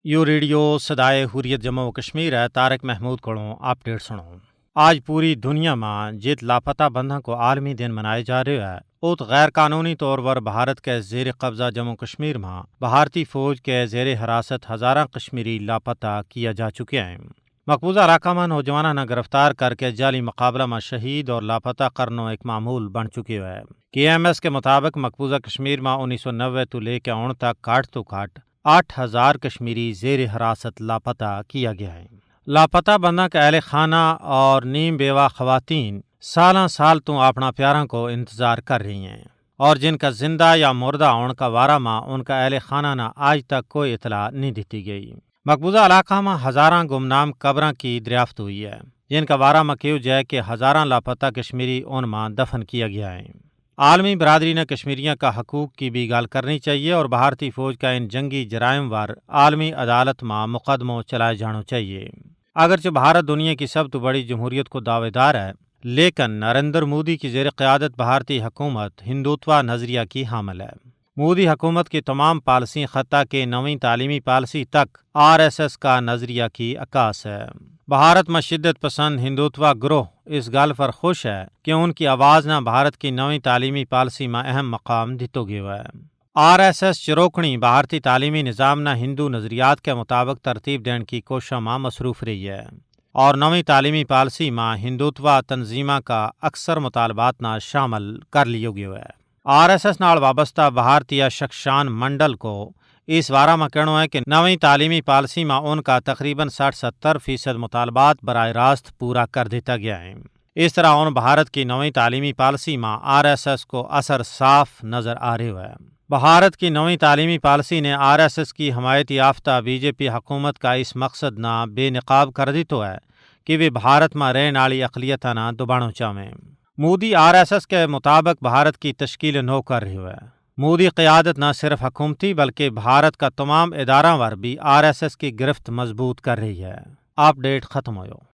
You radio صدائے حریت جموں و کشمیر ہے طارق محمود کولوں اپڈیٹ سنو۔ آج پوری دنیا میں جت لاپتہ بندھاں کو عالمی دن منائے جا رہے ہے اوت غیر قانونی طور پر بھارت کے زیر قبضہ جموں کشمیر میں بھارتی فوج کے زیر حراست ہزاراں کشمیری لاپتہ کیا جا چکے ہیں۔ مقبوضہ علاقہ میں نوجوانوں نے گرفتار کر کے جعلی مقابلہ میں شہید اور لاپتہ کرنا ایک معمول بن چکے ہے۔ KMS کے مطابق مقبوضہ کشمیر میں 1990 تو لے کے اون تک کاٹ تو کاٹ 8,000 کشمیری زیر حراست لاپتہ کیا گیا ہے۔ لاپتہ بندہ کے اہل خانہ اور نیم بیوہ خواتین سالاں سال تو اپنا پیاراں کو انتظار کر رہی ہیں اور جن کا زندہ یا مردہ ہونے کا وارہ میں ان کا اہل خانہ نہ آج تک کوئی اطلاع نہیں دیتی گئی۔ مقبوضہ علاقہ میں ہزاراں گمنام قبراں کی دریافت ہوئی ہے جن کا وارہ میں کیوں جائے کہ ہزاراں لاپتہ کشمیری ان میں دفن کیا گیا ہے۔ عالمی برادری نے کشمیریوں کا حقوق کی بھی گال کرنی چاہیے اور بھارتی فوج کا ان جنگی جرائم وار عالمی عدالت میں مقدموں چلائے جانا چاہیے۔ اگرچہ بھارت دنیا کی سب تو بڑی جمہوریت کو دعوے دار ہے لیکن نریندر مودی کی زیر قیادت بھارتی حکومت ہندوتوا نظریہ کی حامل ہے۔ مودی حکومت کی تمام پالیسی خطہ کے نویں تعلیمی پالیسی تک RSS کا نظریہ کی عکاس ہے۔ بھارت میں شدت پسند ہندوتوا گروہ اس گال پر خوش ہے کہ ان کی آواز نہ بھارت کی نویں تعلیمی پالیسی میں اہم مقام دیتو گیا ہے۔ RSS چروکنی بھارتی تعلیمی نظام نہ ہندو نظریات کے مطابق ترتیب دینے کی کوششوں میں مصروف رہی ہے اور نویں تعلیمی پالیسی میں ہندوتوا تنظیمہ کا اکثر مطالبات نہ شامل کر لیو گیا ہے۔ RSS نال وابستہ بھارتیہ شکشان منڈل کو اس وارہ میں کہنا ہے کہ نویں تعلیمی پالیسی میں ان کا تقریباً 60-70% مطالبات براہ راست پورا کر دیتا گیا ہے۔ اس طرح ان بھارت کی نویں تعلیمی پالیسی میں RSS کو اثر صاف نظر آ رہا ہے۔ بھارت کی نویں تعلیمی پالیسی نے RSS کی حمایت یافتہ BJP حکومت کا اس مقصد نہ بے نقاب کر دیتو ہے کہ وہ بھارت میں رہنے والی اقلیت نہ دبانا چاہیں۔ مودی RSS کے مطابق بھارت کی تشکیل نو کر رہی ہے۔ مودی قیادت نہ صرف حکومتی بلکہ بھارت کا تمام ادارہ ور بھی RSS کی گرفت مضبوط کر رہی ہے۔ اپڈیٹ ختم ہوئے۔